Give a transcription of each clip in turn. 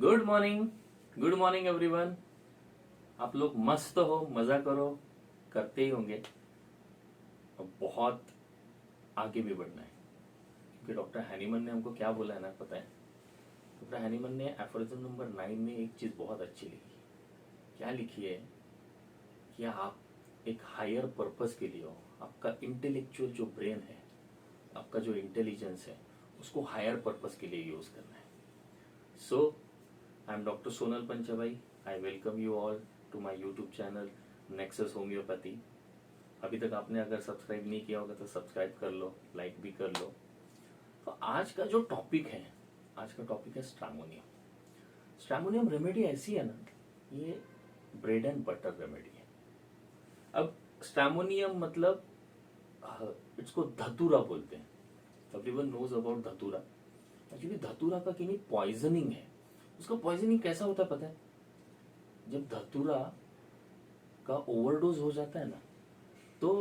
Good morning everyone. आप लोग मस्त हो, मजा करो, करते ही होंगे। अब बहुत आगे भी बढ़ना है क्योंकि डॉक्टर हैनीमन ने हमको क्या बोला है ना, पता है? डॉक्टर हैनीमन ने एफोरिज्म नंबर 9 में एक चीज बहुत अच्छी लिखी। क्या लिखी है कि आप एक हायर पर्पस के लिए हो, आपका इंटेलेक्चुअल जो ब्रेन है, आपका जो इंटेलिजेंस है, उसको हायर पर्पस के लिए यूज करना है। So I am doctor Sonal Panchbhai. I welcome you all to my YouTube channel Nexus homeopathy. अभी तक आपने अगर सब्सक्राइब नहीं किया होगा तो सब्सक्राइब कर लो, लाइक भी कर लो। तो आज का जो टॉपिक है, आज का टॉपिक है स्ट्रैमोनियम। स्ट्रैमोनियम रेमेडी ऐसी है ना, ये ब्रेड एंड बटर रेमेडी है। अब स्ट्रैमोनियम मतलब इसको धतूरा बोलते हैं। एवरीवन नोज अबाउट धतूरा। एक्चुअली धतूरा का कि नहीं पॉइजनिंग है। उसका पॉइजनिंग कैसा होता है पता है? जब धतूरा का ओवरडोज हो जाता है ना, तो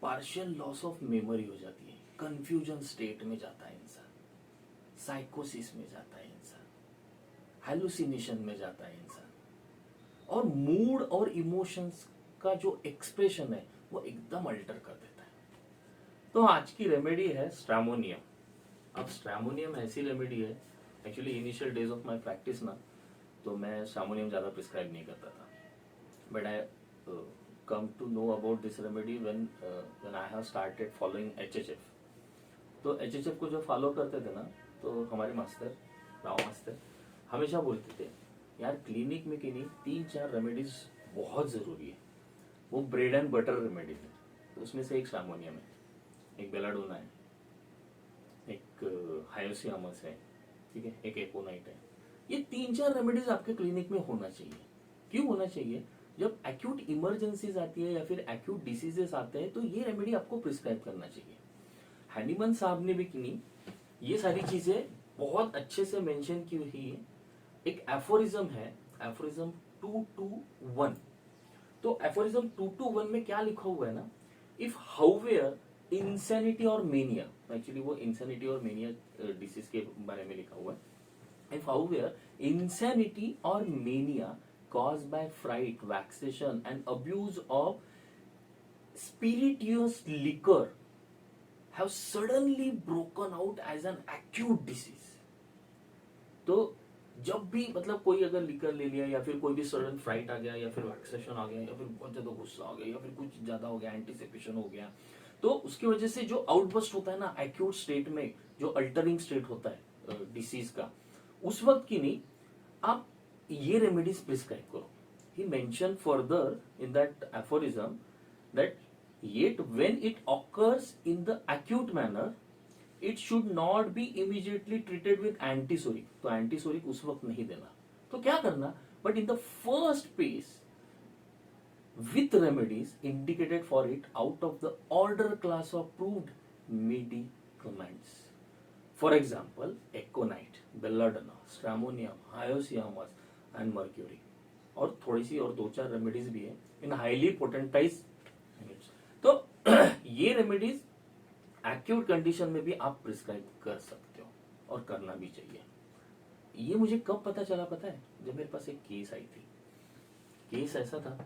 पार्शियल लॉस ऑफ मेमोरी हो जाती है, कंफ्यूजन स्टेट में जाता है इंसान, साइकोसिस में जाता है इंसान, हैलुसिनेशन में जाता है इंसान, और मूड और इमोशंस का जो एक्सप्रेशन है वो एकदम अल्टर कर देता है। तो आज की रेमेडी है स्ट्रैमोनियम। अब स्ट्रैमोनियम ऐसी रेमेडी है, actually initial days of my practice ना, तो मैं स्ट्रैमोनियम ज़्यादा प्रिस्क्राइब नहीं करता था, but I come to know about this remedy when I have started following HHF। तो HHF को जो फॉलो करते थे ना, तो हमारे मास्टर राव मास्टर हमेशा बोलते थे यार क्लिनिक में कि नहीं 3-4 रेमेडीज बहुत ज़रूरी है। वो ब्रेड एंड बटर रेमेडीज है। तो उसमें से एक स्ट्रैमोनियम है, एक बेलाडोना है, एक हायोसियामस है, ठीक है, एक एकोनाइट है। ये 3-4 रेमेडीज आपके क्लिनिक में होना चाहिए। क्यों होना चाहिए? जब एक्यूट इमरजेंसीज आती है या फिर एक्यूट डिसीजेस आते हैं तो ये रेमेडी आपको प्रिस्क्राइब करना चाहिए। हैनीमन साहब ने भी की नहीं, ये सारी चीजें बहुत अच्छे से मेंशन की हुई है। एक एफोरिज्म है, एफोरिज्म 221। तो एफोरिज्म 221 में क्या लिखा हुआ है ना, इफ हाउवेयर इंसैनिटी और मेनिया, एक्चुअली वो इंसैनिटी और मेनिया डिसीज के बारे में लिखा हुआ है। इफ हाउवेयर इंसैनिटी और mania caused by fright, vexation and abuse of spirituous liquor have suddenly broken out as an acute disease। तो जब भी मतलब कोई अगर लिकर ले लिया या फिर कोई भी सडन फ्राइट आ गया या फिर वैक्सेशन आ गया या फिर बहुत ज्यादा गुस्सा आ गया या फिर कुछ ज्यादा हो गया, एंटीसिपेशन हो गया, तो उसकी वजह से जो आउटबर्स्ट होता है ना एक्यूट स्टेट में, जो अल्टरिंग स्टेट होता है डिसीज का, उस वक्त की नहीं आप ये रेमेडीज प्रिस्क्राइब करो। He mentioned further in that aphorism that yet when it occurs in the acute manner, it should not be immediately treated with antisoric। तो antisoric उस वक्त नहीं देना। तो क्या करना? But in the first phase, with remedies indicated for it out of the order class of approved medicaments। For example, aconite, belladonna, stramonium, hyoscyamus and mercury। और थोड़ी सी और 2-4 रेमेडीज भी है इन हाईली पोटेंटाइज। तो ये रेमेडीज एक्यूट कंडीशन में भी आप प्रिस्क्राइब कर सकते हो और करना भी चाहिए। ये मुझे कब पता चला पता है? जब मेरे पास एक केस आई थी। केस ऐसा था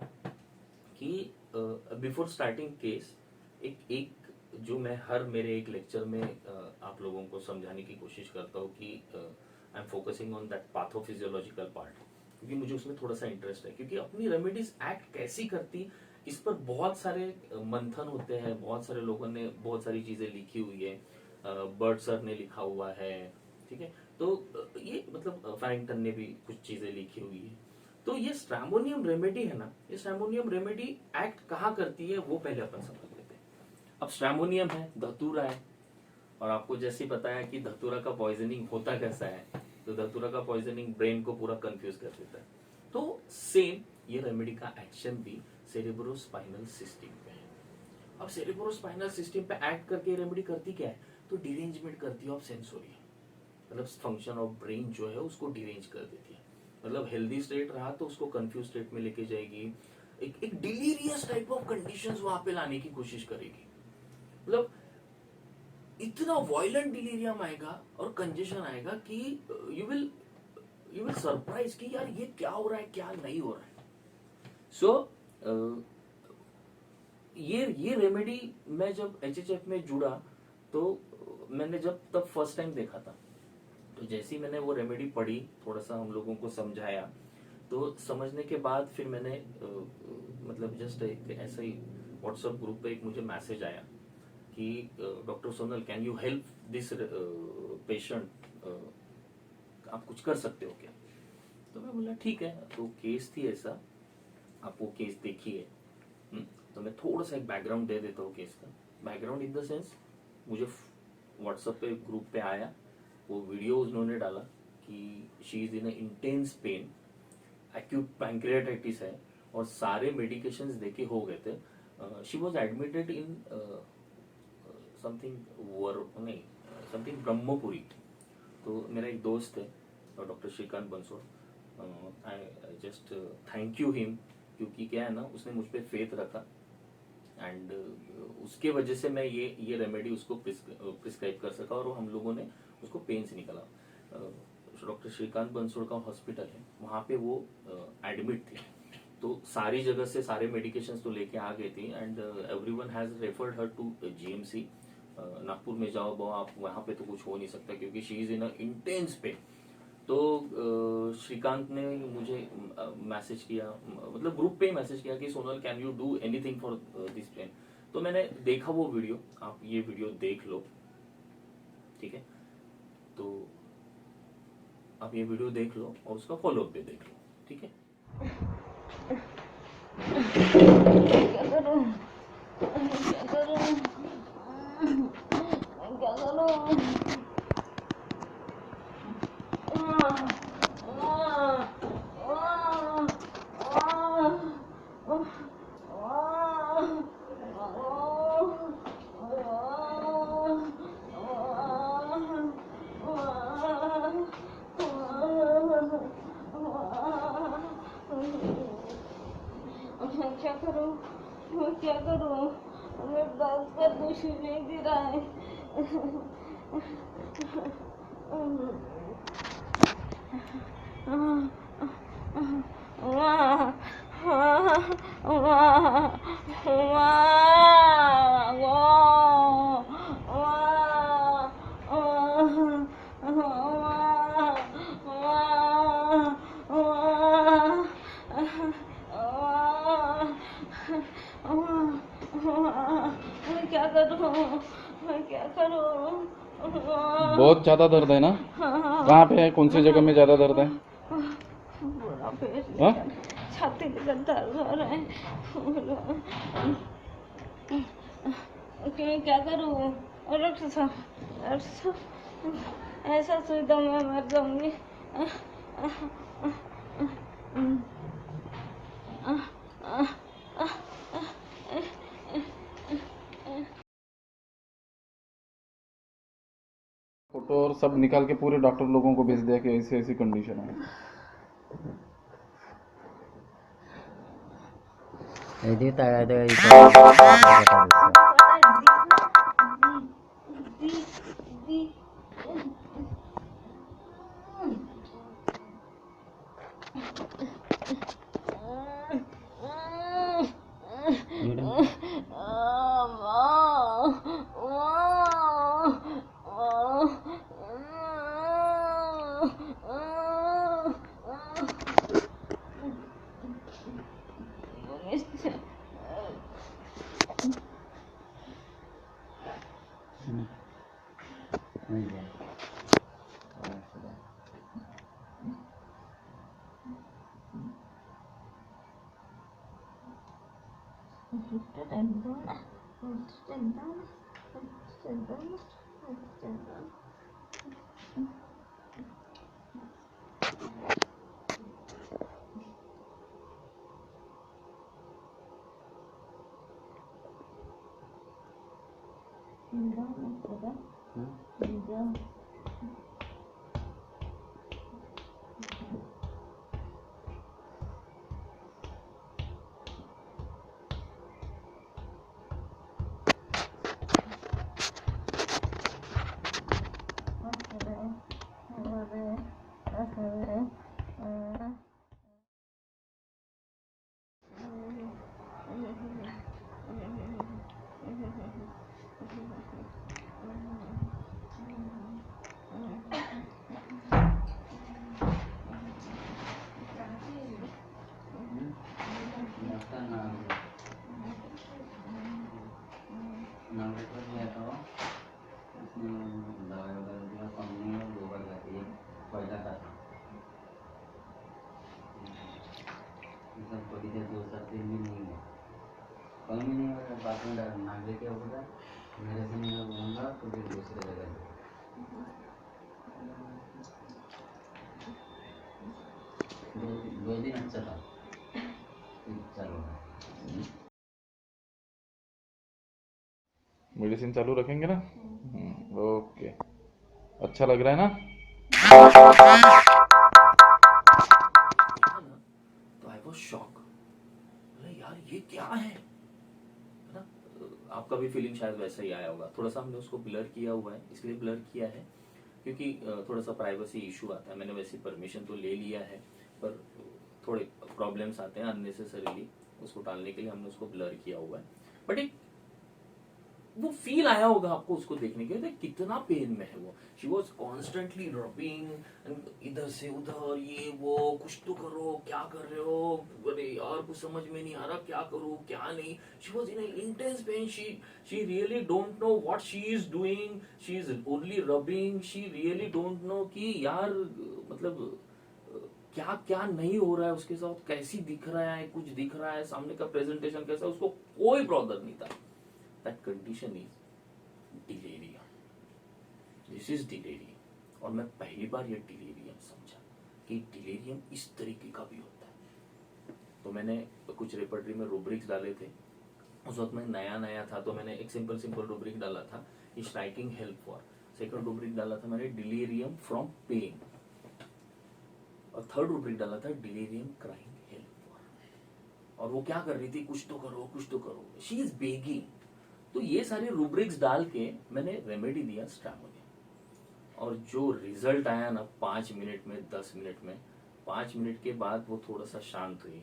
कि बिफोर स्टार्टिंग केस एक जो मैं हर मेरे एक लेक्चर में आप लोगों को समझाने की कोशिश करता हूँ कि I am focusing on that pathophysiological part, क्योंकि मुझे उसमें थोड़ा सा इंटरेस्ट है। क्योंकि अपनी रेमेडीज एक्ट कैसी करती, इस पर बहुत सारे मंथन होते हैं, बहुत सारे लोगों ने बहुत सारी चीजें लिखी हुई है। बर्ड सर ने लिखा हुआ है, ठीक है, तो ये मतलब फैरिंगटन ने भी कुछ चीजें लिखी हुई है। तो ये स्ट्रैमोनियम रेमेडी है ना, ये स्ट्रैमोनियम रेमेडी एक्ट कहाँ करती है वो पहले अपन समझ लेते हैं। अब स्ट्रैमोनियम है, धतूरा है, और आपको जैसे बताया कि धतूरा का पॉइजनिंग होता कैसा है, तो धतूरा का पॉइजनिंग ब्रेन को पूरा कंफ्यूज कर देता है। तो सेम ये रेमेडी का एक्शन भी सेरेब्रोस्पाइनल सिस्टम पे है। अब सेरेब्रोस्पाइनल सिस्टम पे एक्ट करके रेमेडी करती क्या है? तो डिरेंजमेंट करती है ऑफ सेंसोरी, मतलब फंक्शन ऑफ ब्रेन जो है उसको डिरेंज कर देती है। मतलब हेल्दी स्टेट रहा तो उसको कंफ्यूज स्टेट में लेके जाएगी, एक डिलीरियस टाइप ऑफ कंडीशंस वहां पे लाने की कोशिश करेगी। मतलब इतना वायलेंट डिलीरियम आएगा और कंजेशन आएगा कि you will you will surprise कि यार ये क्या हो रहा है क्या नहीं हो रहा है. सो ये रेमेडी मैं जब एचएचएफ में जुड़ा तो मैंने जब तब फर्स्ट टाइम देखा था. तो जैसे ही मैंने वो रेमेडी पढ़ी, थोड़ा सा हम लोगों को समझाया, तो समझने के बाद फिर मैंने मतलब जस्ट एक ऐसा ही व्हाट्सएप ग्रुप पे एक मुझे मैसेज आया कि doctor Sonal can you help this patient, आप कुछ कर सकते हो क्या. तो मैं बोला ठीक है. तो केस थी ऐसा, आप वो केस देखिए. तो मैं थोड़ा सा एक बैकग्राउंड दे देता हूँ केस का. बैकग्राउंड इन द सेंस, मुझे व्हाट्सएप पे ग्रुप पे आया, वो वीडियो उन्होंने डाला कि she is in intense pain, acute pancreatitis है और सारे मेडिकेशंस देके हो गए थे. She was admitted in something नहीं समथिंग ब्रह्मपुरी. तो मेरा एक दोस्त है doctor Shrikant Bansod, I just thank you him, क्योंकि क्या है ना, उसने मुझ पर फेथ रखा एंड उसके वजह से मैं ये रेमेडी उसको प्रिस्क्राइब कर सका और हम लोगों ने उसको पेन से निकाला. डॉक्टर श्रीकांत बंसोड़ का हॉस्पिटल है, वहाँ पे वो एडमिट थी. तो सारी जगह से सारे मेडिकेशंस तो लेके आ गई थी and everyone has referred her to GMC. Nagpur में जाओ वो आप, वहाँ पे तो कुछ हो नहीं सकता क्योंकि she is in intense pen. तो श्रीकांत ने मुझे मैसेज किया, मतलब ग्रुप पे ही मैसेज किया कि Sonal can you do anything for this pain. तो मैंने देखा वो वीडियो, आप ये वीडियो देख लो, ठीक है. तो आप ये वीडियो देख लो और उसका फॉलोअप भी देख लो, ठीक है. क्या करूं क्या करूं क्या करूं. मैं क्या करूं मेरे दांत का दूषी नहीं दे रहा है. मैं क्या करूं. बहुत ज्यादा दर्द है ना. कहाँ पे है, कौन सी जगह में ज्यादा दर्द है. पूरा पेट हाँ? छाती लेकर दर्द हो रहा है. क्या करूं. डॉक्टर साहब ऐसा सुई तो मैं मर जाऊंगी. फोटो और सब निकाल के पूरे डॉक्टर लोगों को भेज दिया कि ऐसी ऐसी कंडीशन है. Jadi tak ada itu. दो दिन अच्छा था, फिर चालू था। मेडिसिन चालू रखेंगे ना? ओके। अच्छा लग रहा है ना? देखा ना, तो आई वाज शॉक। बोला यार ये क्या है ना? आपका भी फीलिंग शायद वैसा ही आया होगा। थोड़ा सा हमने उसको ब्लर किया हुआ है, इसलिए ब्लर किया है क्योंकि थोड़ा सा प्राइवेसी इशू आता है। मैंने वैसे परमिशन तो ले लिया है, पर थोड़े प्रॉब्लम्स आते हैं अननेसेसरीली, उसको टालने के लिए हमने उसको ब्लर किया हुआ है। बट एक वो फील आया होगा आपको उसको देखने के लिए, कितना पेन में है वो। शी वॉज कॉन्स्टेंटली रबिंग, इधर से उधर, ये वो, कुछ तो करो, क्या कर रहे हो, अरे यार कुछ समझ में नहीं आ रहा, क्या करूं क्या नहीं। She was in intense pen. She really don't know what she is doing, she is only rubbing. She really don't know कि यार मतलब क्या क्या नहीं हो रहा है उसके साथ, कैसी दिख रहा है, कुछ दिख रहा है, सामने का प्रेजेंटेशन कैसा, उसको कोई प्रॉब्लम नहीं था। That condition is delirium. This is delirium. और मैं पहली बार ये delirium समझा कि delirium इस तरीके का भी होता है। तो मैंने कुछ रेपर्टरी में रूब्रिक्स डाले थे। उस वक्त मैं नया नया था, तो मैंने एक सिंपल रूब्रिक डाला था, striking help for. Second rubric डाला था मैंने डिलीरियम फ्रॉम पेन, और थर्ड रूब्रिक डाला था डिलीरियम क्राइंग हेल्प फॉर। और वो क्या कर रही थी, कुछ तो करो कुछ तो करो, शी इज बेगिंग। तो ये सारे रूब्रिक्स डाल के मैंने रेमेडी दिया स्ट्रैमोनियम, और जो रिजल्ट आया ना 5 मिनट में, 10 मिनट में, 5 मिनट के बाद वो थोड़ा सा शांत हुई,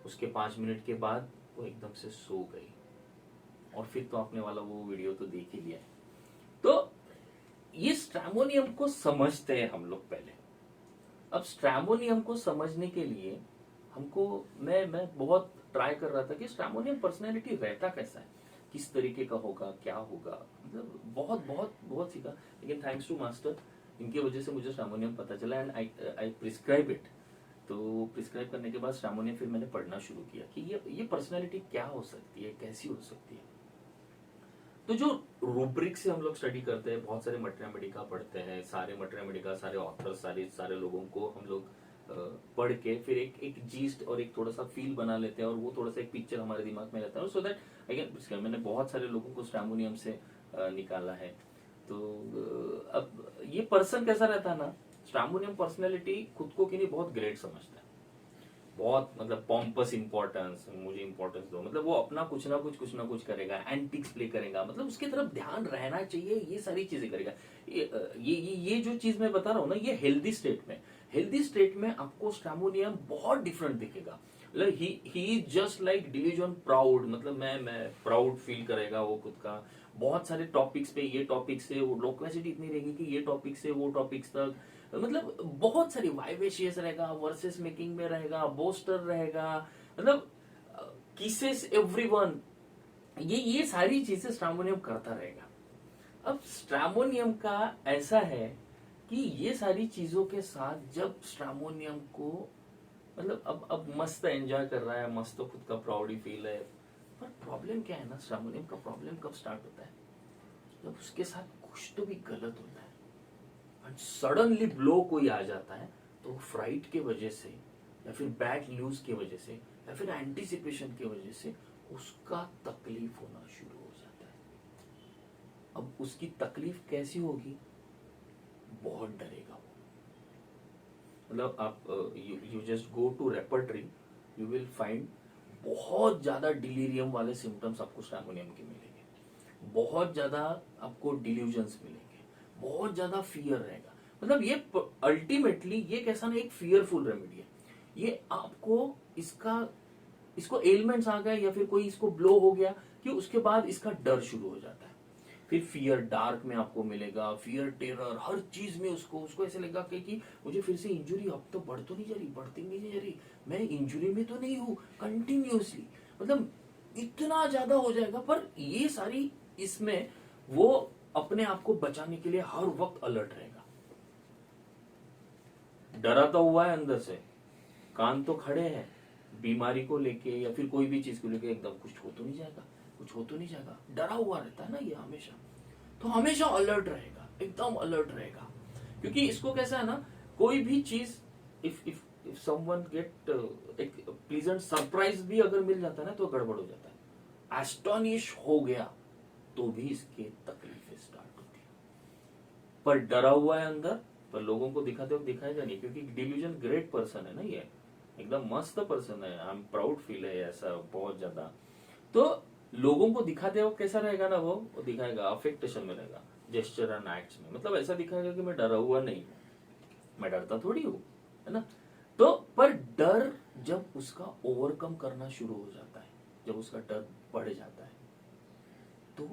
उसके 5 मिनट के बाद वो एकदम से सो गई, और फिर तो आपने वाला वो वीडियो तो देख ही लिया है। तो ये स्ट्रैमोनियम को समझते हैं हम लोग पहले। अब स्ट्रैमोनियम को समझने के लिए हमको मैं बहुत ट्राई कर रहा था कि स्ट्रैमोनियम पर्सनैलिटी रहता कैसा है, किस तरीके का होगा, क्या होगा, मतलब बहुत बहुत बहुत सीखा। लेकिन थैंक्स टू मास्टर, इनकी वजह से मुझे स्ट्रैमोनियम पता चला, एंड आई प्रिस्क्राइब इट। तो प्रिस्क्राइब करने के बाद स्ट्रैमोनियम फिर मैंने पढ़ना शुरू किया कि ये पर्सनैलिटी क्या हो सकती है, कैसी हो सकती है। तो जो रूब्रिक से हम लोग स्टडी करते हैं, बहुत सारे मटेरिया मेडिका पढ़ते हैं, सारे मटेरिया मेडिका, सारे ऑथर, सारे लोगों को हम लोग पढ़ के फिर एक जीस्ट और एक थोड़ा सा फील बना लेते हैं, और वो थोड़ा सा एक पिक्चर हमारे दिमाग में रहता है, सो दैट अगेन मैंने बहुत सारे लोगों को स्ट्रैमोनियम से निकाला है। तो अब ये पर्सन कैसा रहता है ना, स्ट्रैमोनियम पर्सनैलिटी खुद को कि नहीं बहुत ग्रेट समझता है, बहुत मतलब पॉम्पस इंपॉर्टेंस, मुझे इंपॉर्टेंस दो, मतलब वो अपना कुछ ना कुछ करेगा, एंटिक्स प्ले करेगा, मतलब उसकी तरफ ध्यान रहना चाहिए, ये सारी चीजें करेगा। ये जो चीज मैं बता रहा हूँ ना, ये हेल्दी स्टेट में आपको स्ट्रैमोनियम बहुत डिफरेंट दिखेगा। मतलब he is just like delusion proud, मतलब मैं प्राउड फील करेगा वो खुद का, बहुत सारे टॉपिक्स पे, ये टॉपिक से वो लोक्वेसिटी इतनी रहेगी कि ये टॉपिक से वो टॉपिक्स तक, मतलब बहुत सारी वाइवेशियस रहेगा, वर्सेस मेकिंग में रहेगा, बोस्टर रहेगा, मतलब किसेस एवरीवन, ये सारी चीजें स्ट्रैमोनियम करता रहेगा। अब स्ट्रैमोनियम का ऐसा है कि ये सारी चीजों के साथ जब स्ट्रैमोनियम को मतलब अब मस्त एंजॉय कर रहा है, मस्त तो खुद का प्राउडी फील है, पर प्रॉब्लम क्या है ना, स्ट्रैमोनियम का प्रॉब्लम कब स्टार्ट होता है, जब उसके साथ कुछ तो भी गलत होता है, एंड सडनली ब्लो कोई आ जाता है, तो फ्राइट के वजह से या फिर बैड न्यूज की वजह से या फिर एंटीसिपेशन की वजह से उसका तकलीफ होना शुरू हो जाता है। अब उसकी तकलीफ कैसी होगी, बहुत डरेगा वो। मतलब आप you just go to repertory, you will find बहुत ज्यादा डिलीरियम वाले सिम्टम्स आपको स्ट्रैमोनियम के मिलेंगे, बहुत ज्यादा आपको डिल्यूजन्स मिलेंगे, बहुत ज्यादा फियर रहेगा। मतलब ये अल्टीमेटली ये कैसा ना एक फियरफुल रेमेडी है। ये आपको इसको एलिमेंट्स आ गए या फिर कोई इसको ब्लो हो गया कि उसके बाद इसका डर शुरू हो जाता है। फिर फियर डार्क में आपको मिलेगा, फियर टेरर हर चीज में उसको ऐसे लगेगा कि मुझे फिर से इंजुरी अब तो बढ़ तो नहीं जा रही, बढ़ती नहीं जा रही, मैं इंजुरी में तो नहीं हूं कंटिन्यूअसली, मतलब इतना ज्यादा हो जाएगा। पर ये सारी इसमें वो अपने आप को बचाने के लिए हर वक्त अलर्ट रहेगा, डरा तो हुआ है अंदर से, कान तो खड़े हैं, बीमारी को लेके या फिर कोई भी चीज को लेके एकदम कुछ हो तो नहीं जाएगा, कुछ हो तो नहीं जाएगा, डरा हुआ रहता है ना ये हमेशा, तो हमेशा अलर्ट रहेगा, एकदम अलर्ट रहेगा। क्योंकि इसको कैसा है ना, कोई भी चीज इफ इफ समवन गेट एक प्लीजेंट सरप्राइज भी अगर मिल जाता है ना तो गड़बड़ हो जाता है, एस्टोनिश हो गया तो भी इसके तकलीफें स्टार्ट होती है। पर डरा हुआ है अंदर, पर लोगों को दिखाते वक्त दिखाएगा नहीं, क्योंकि डिल्यूजन ग्रेट पर्सन है ना, ये एकदम मस्त पर्सन है, आई एम प्राउड फील है ऐसा बहुत ज्यादा। तो लोगों को दिखाते वक्त कैसा रहेगा ना, वो दिखाएगा अफेक्टेशन में रहेगा, जेस्चर एंड एक्ट्स में, मतलब ऐसा दिखाएगा कि मैं डरा हुआ नहीं हूं, मैं डरता थोड़ी हूं, है ना। तो पर डर जब उसका ओवरकम करना शुरू हो जाता है, जब उसका डर बढ़ जाता है, तो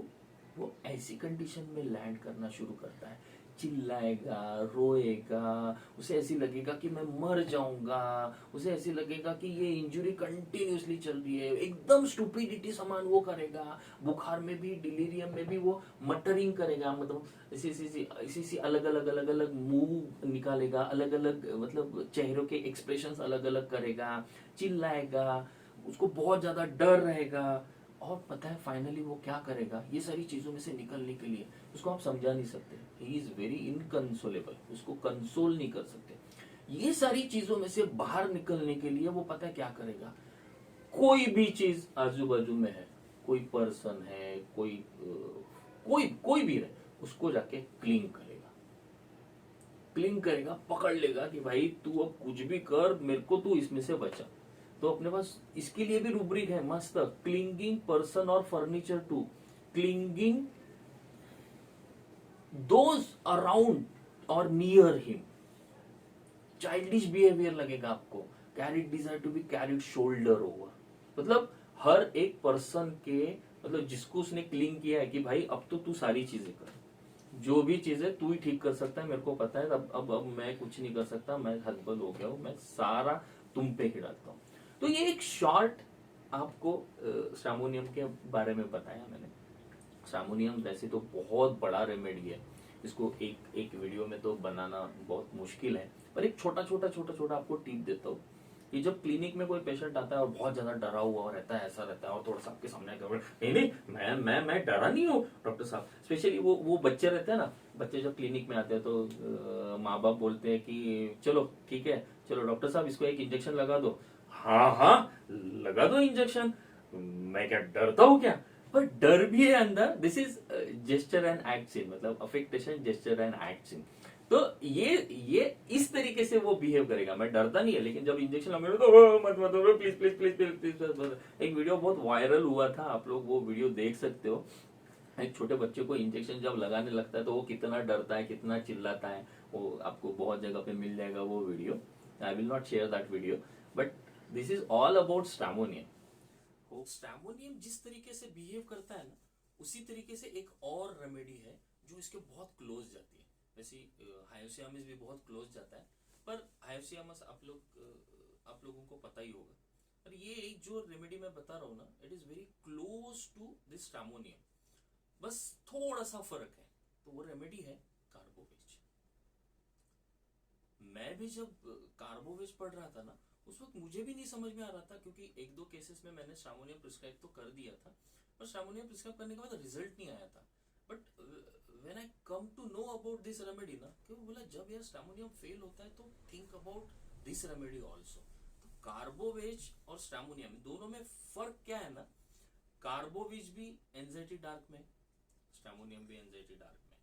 वो ऐसी कंडीशन में लैंड करना शुरू करता है, चिल्लाएगा, रोएगा, उसे ऐसी लगेगा कि मैं मर जाऊंगा, उसे ऐसी लगेगा कि ये इंजरी कंटिन्यूअसली चल रही है, एकदम स्टूपिडिटी समान वो करेगा, बुखार में भी, डिलीरियम में भी वो मटरिंग करेगा, मतलब इसी अलग अलग मुंह निकालेगा, अलग अलग मतलब चेहरों के एक्सप्रेशंस अलग अलग करेगा, चिल्लाएगा, उसको बहुत ज्यादा डर रहेगा। और पता है फाइनली वो क्या करेगा, ये सारी चीजों में से निकलने के लिए उसको आप समझा नहीं सकते, ही इज वेरी इनकंसोलेबल, उसको कंसोल नहीं कर सकते। ये सारी चीजों में से बाहर निकलने के लिए वो पता है क्या करेगा, कोई भी चीज आजू बाजू में है, कोई पर्सन है, कोई भी है, उसको जाके क्लिंग करेगा, पकड़ लेगा कि भाई तू अब कुछ भी कर, मेरे को तू इसमें से बचा। तो अपने पास इसके लिए भी रूब्रिक है मस्त, क्लिंगिंग पर्सन और furniture too, clinging those around और नियर हिम, चाइल्डिश बिहेवियर लगेगा आपको, carried desire to be carried shoulder over, मतलब हर एक पर्सन के, मतलब जिसको उसने क्लिंग किया है कि भाई अब तो तू सारी चीजें कर, जो भी चीजें तू ही ठीक कर सकता है, मेरे को पता है, अब मैं कुछ नहीं कर सकता, मैं हतबल हो गया हूं, मैं सारा तुम पे ही डालता हूं। तो ये एक शॉर्ट आपको स्ट्रैमोनियम के बारे में बताया मैंने। स्ट्रैमोनियम वैसे तो बहुत बड़ा रेमेडी है, इसको एक वीडियो में तो बनाना बहुत मुश्किल है, पर एक छोटा आपको टिप देता हूँ कि जब क्लिनिक में कोई पेशेंट आता है और बहुत ज्यादा डरा हुआ रहता है, ऐसा रहता है, और थोड़ा सा आपके सामने नहीं मैं डरा नहीं हूँ डॉक्टर साहब, स्पेशली वो बच्चे रहते हैं ना, बच्चे जब क्लिनिक में आते हैं तो माँ बाप बोलते हैं कि चलो ठीक है, चलो डॉक्टर साहब इसको एक इंजेक्शन लगा दो, हाँ लगा दो इंजेक्शन, मैं क्या डरता हूँ क्या, पर डर भी है अंदर। This is gesture and act scene, मतलब affectation, gesture and act scene. तो ये इस तरीके से वो बिहेव करेगा, मैं डरता नहीं है, लेकिन जब इंजेक्शन लगेगा तो मत please please please please please. एक वीडियो बहुत वायरल हुआ था, आप लोग वो वीडियो देख सकते हो, एक छोटे बच्चे को इंजेक्शन जब लगाने लगता है तो वो कितना डरता है, कितना चिल्लाता है, वो आपको बहुत जगह पे मिल जाएगा वो video, I will not share that video, but this is all about stramonium. Stramonium जिस तरीके से बिहेव करता है ना, उसी तरीके से एक और रेमेडी है जो इसके बहुत क्लोज जाती है, वैसे हायोसियामिस भी बहुत क्लोज जाता है, पर हायोसियामिस आप लोगों को पता ही होगा, पर ये एक जो रेमेडी मैं बता रहा हूँ ना, it is very close to this stramonium, बस थोड़ा सा फर्क है। तो वो रेमेडी है कार्बोवेज। मैं भी जब कार्बोवेज पढ़ रहा था ना, उस वक्त मुझे भी नहीं समझ में आ रहा था, क्योंकि एक दो केसेस में मैंने स्ट्रैमोनियम प्रिस्क्राइब तो कर दिया था, पर स्ट्रैमोनियम प्रिस्क्राइब करने के बाद रिजल्ट नहीं आया था। But when I come to know about this remedy ना, क्यों बोला जब यार स्ट्रैमोनियम फेल होता है तो think about this remedy also. तो कार्बोवेज और स्ट्रैमोनियम दोनों में फर्क क्या है ना, कार्बोवेज भी एंजाइटी डार्क में, स्ट्रैमोनियम भी एंजाइटी डार्क में,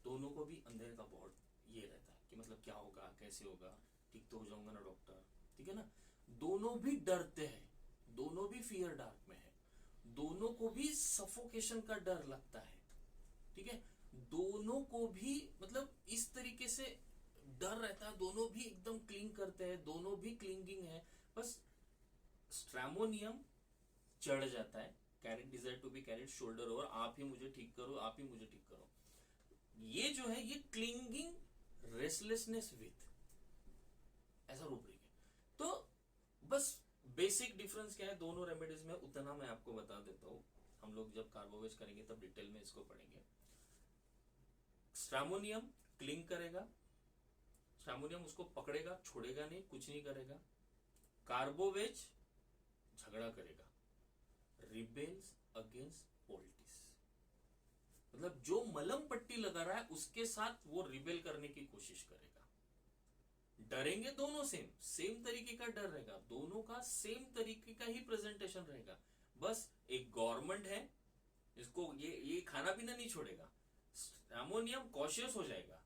दोनों को भी अंधेरे का बहुत ये रहता है कि मतलब क्या होगा, कैसे होगा, ठीक तो हो जाऊंगा ना डॉक्टर, ठीक है ना। दोनों भी डरते हैं, दोनों भी फियर डार्क में है, दोनों को भी सफोकेशन का डर लगता है, ठीक है, दोनों को भी मतलब इस तरीके से डर रहता है, दोनों भी एकदम क्लिंग करते हैं, दोनों भी क्लिंगिंग है, बस स्ट्रैमोनियम चढ़ जाता है, carried desire to be carried shoulder over, आप ही मुझे ठीक करो, आप ही मुझे ठीक करो। ये जो है ये क्लिंगिंग रेस्टलेसनेस विथ, ऐसा रूब्रिक है। तो बस बेसिक डिफरेंस क्या है दोनों रेमेडीज में, उतना मैं आपको बता देता हूं, हम लोग जब कार्बोवेज करेंगे तब डिटेल में इसको पढ़ेंगे। स्ट्रैमोनियम क्लिंग करेगा, स्ट्रैमोनियम उसको पकड़ेगा, छोड़ेगा नहीं, कुछ नहीं करेगा। कार्बोवेज झगड़ा करेगा, रिबेल्स अगेंस्ट पोल्टिस, मतलब जो मलम पट्टी लगा रहा है उसके साथ वो रिबेल करने की कोशिश करेगा, डरेंगे दोनों सेम तरीके का डर रहेगा, दोनों का सेम तरीके का ही प्रेजेंटेशन रहेगा। बस एक गवर्नमेंट है, इसको ये खाना पीना नहीं छोड़ेगा, स्ट्रैमोनियम कॉशियस हो जाएगा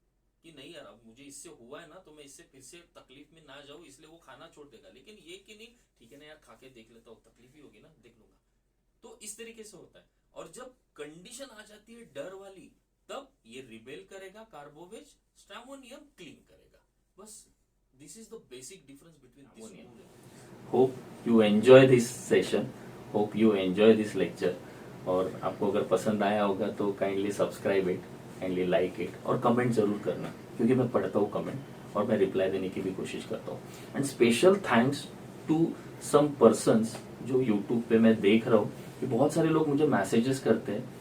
कि नहीं यार अब मुझे इससे हुआ है ना तो मैं इससे फिर से तकलीफ में ना जाऊं, इसलिए वो खाना छोड़ देगा। लेकिन ये कि नहीं ठीक है ना यार, खा के देख लेता हूं, तकलीफ ही होगी ना, देख लूंगा। तो इस तरीके से होता है। और जब कंडीशन आ जाती है डर वाली, तब ये रिबेल करेगा, कार्बोवेज स्ट्रैमोनियम क्लीन करेगा। बस this is the basic difference between this. Hope you enjoy this session, hope you enjoy this lecture. और आपको अगर पसंद आया होगा तो kindly subscribe it, kindly like it, और कमेंट जरूर करना, क्योंकि मैं पढ़ता हूँ कमेंट और मैं रिप्लाई देने की भी कोशिश करता हूँ। And special thanks to some persons जो यूट्यूब पे मैं देख रहा हूँ कि बहुत सारे लोग मुझे मैसेजेस करते हैं।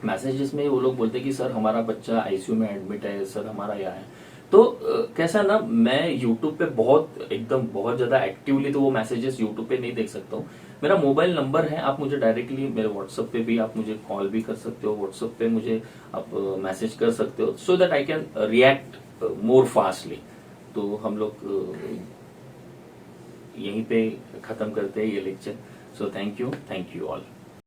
मैसेजेस में वो लोग बोलते हैं कि सर हमारा बच्चा आईसीयू में एडमिट है, सर हमारा यहाँ है। तो कैसा ना, मैं यूट्यूब पे बहुत ज्यादा एक्टिवली तो वो मैसेजेस यूट्यूब पे नहीं देख सकता हूँ। मेरा मोबाइल नंबर है, आप मुझे डायरेक्टली मेरे व्हाट्सएप पे भी आप मुझे कॉल भी कर सकते हो, व्हाट्सएप पे मुझे आप मैसेज कर सकते हो, so that I can react more fastly. तो हम लोग यहीं पे खत्म करते हैं ये lecture. So thank you all.